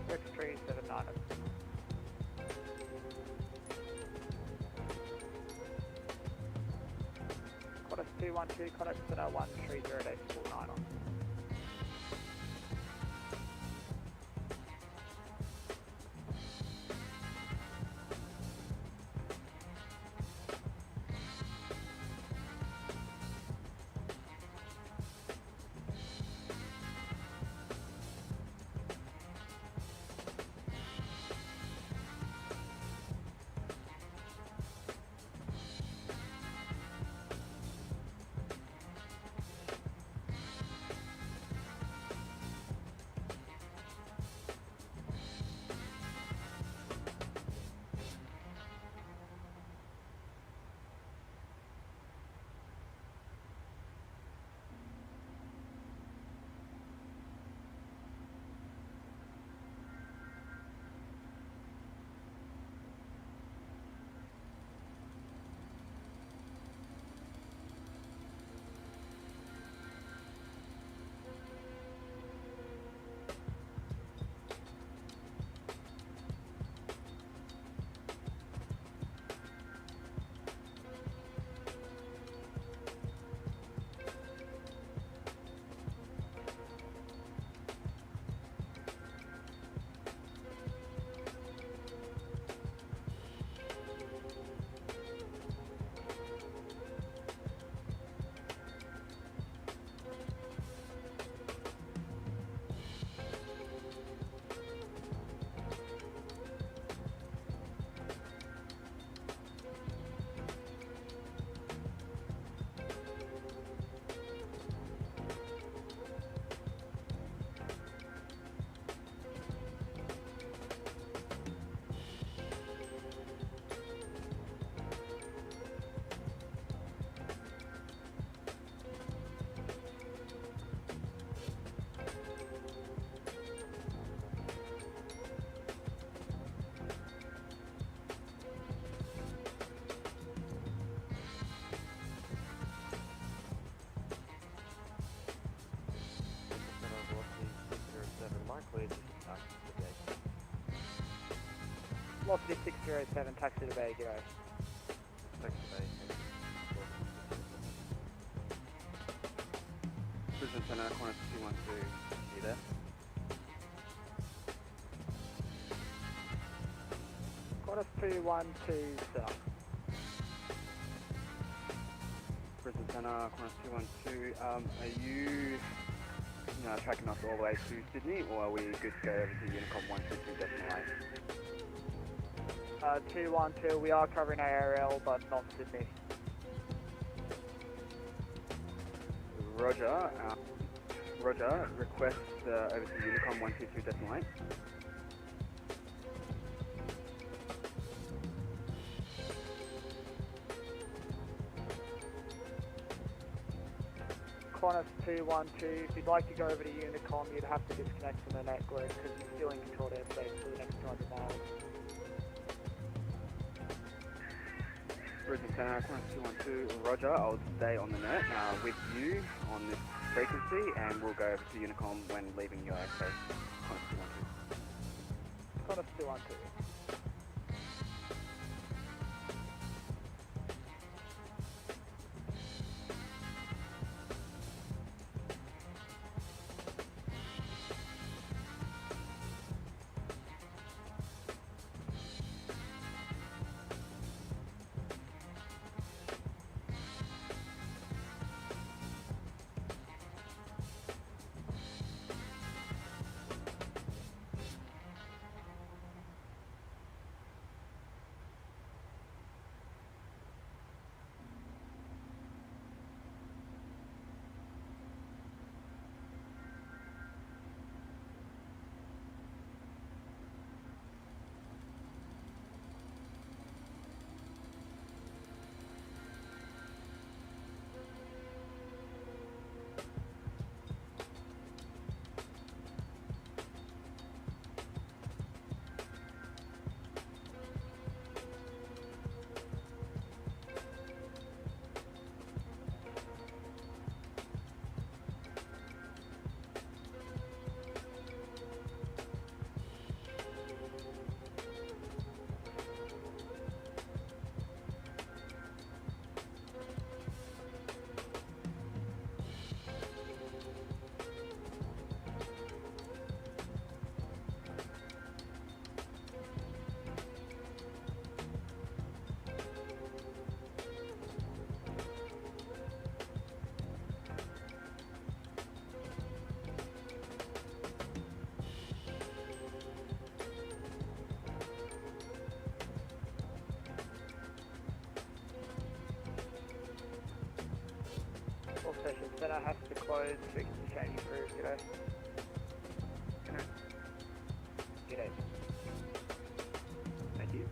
X379. Qantas 212, contact center 130, decimal 9. Velocity 607, taxi to Bay, g'day. Taxi to Bay. Brisbane Centre, Qantas 212, you there? Qantas 212, sir. Brisbane Centre, Qantas 212, are you tracking us all the way to Sydney, or are we good to go over to Unicom 152.8? 212, we are covering ARL, but not Sydney. Roger. Roger. Request over to Unicom 122.8. Qantas 212, if you'd like to go over to Unicom, you'd have to disconnect from the network because you're still in controlled airspace for the next 200 miles. Brisbane Centre, Qantas 212, Roger. I'll stay on the net with you on this frequency, and we'll go over to Unicom when leaving your airspace. Qantas 212. Qantas 212. All sessions center has to close so we can change you through. G'day. G'day. Thank you.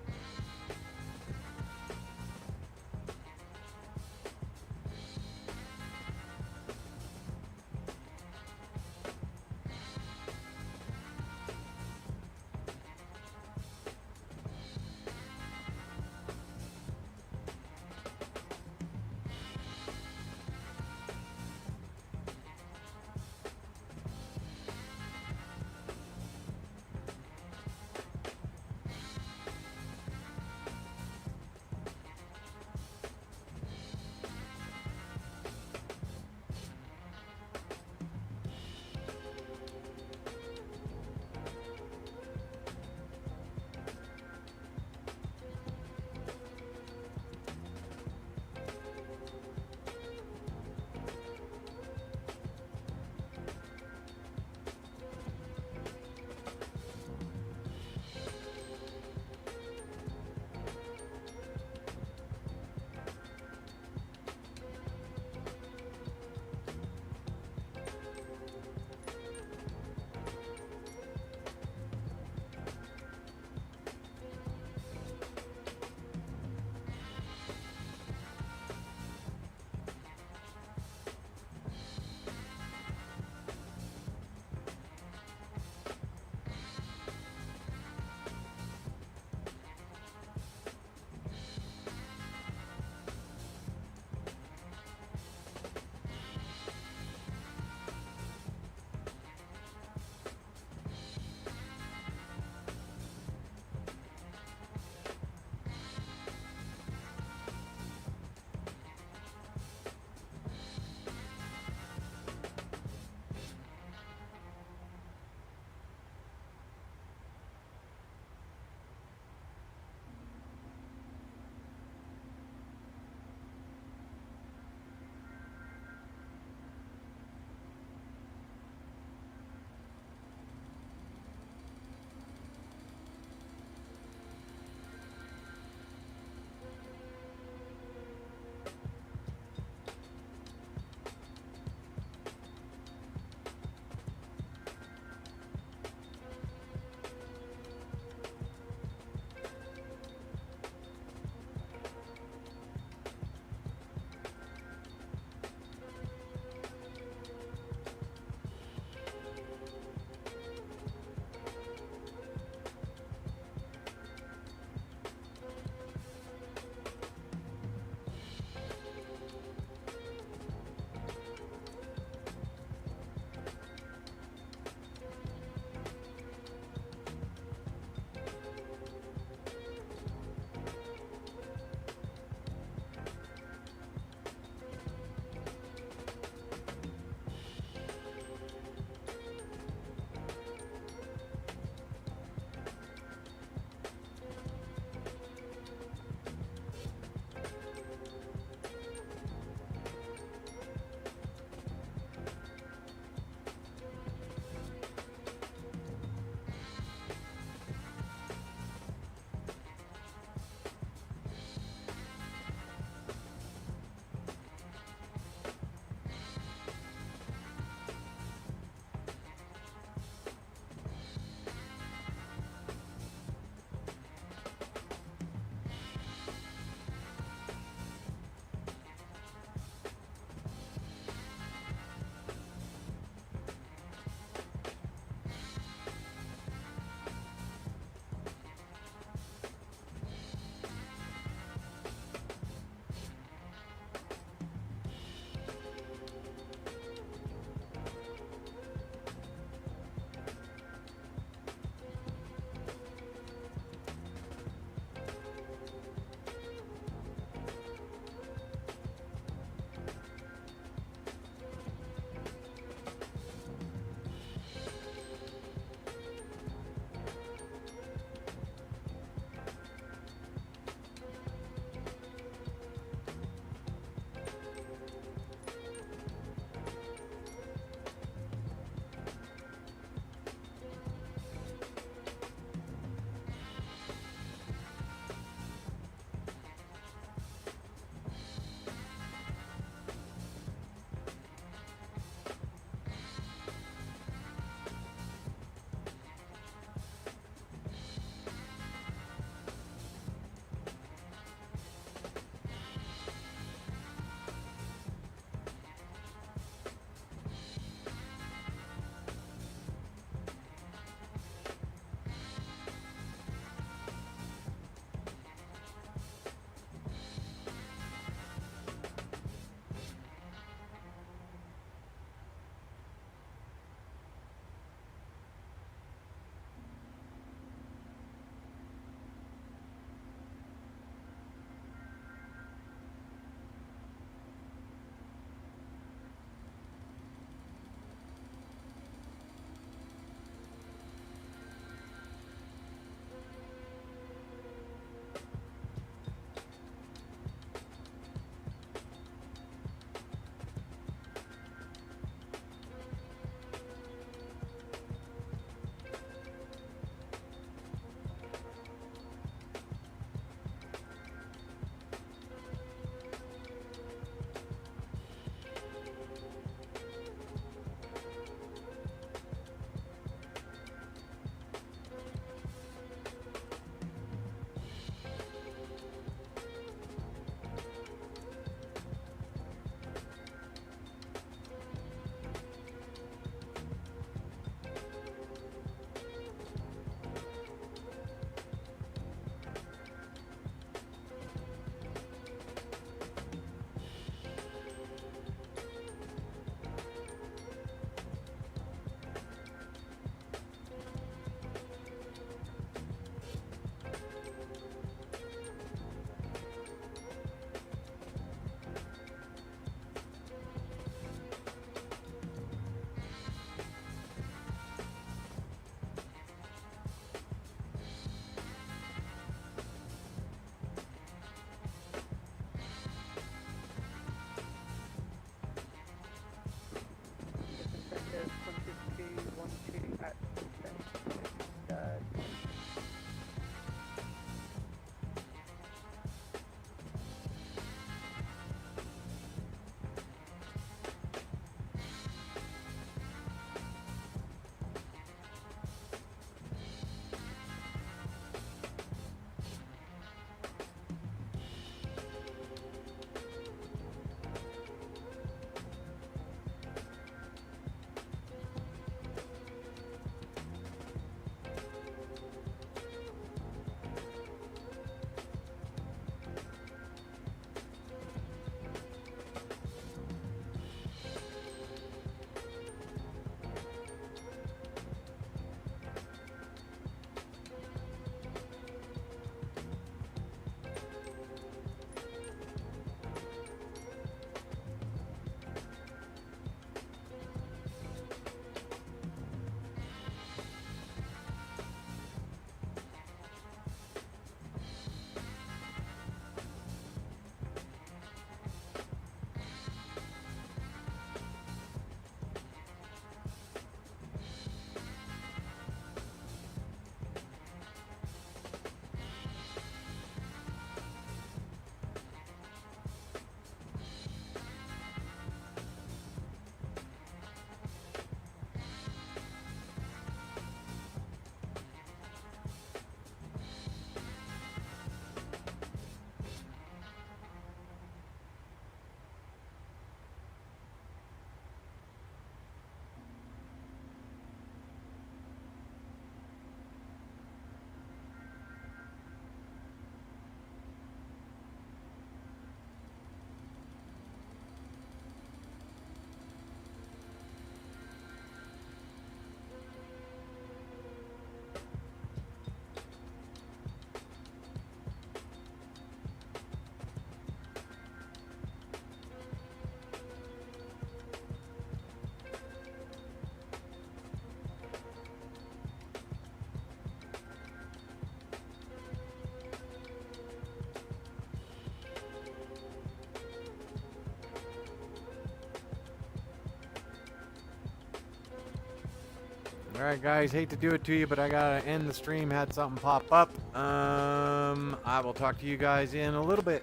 All right, guys, hate to do it to you, but I gotta end the stream. Had something pop up. I will talk to you guys in a little bit.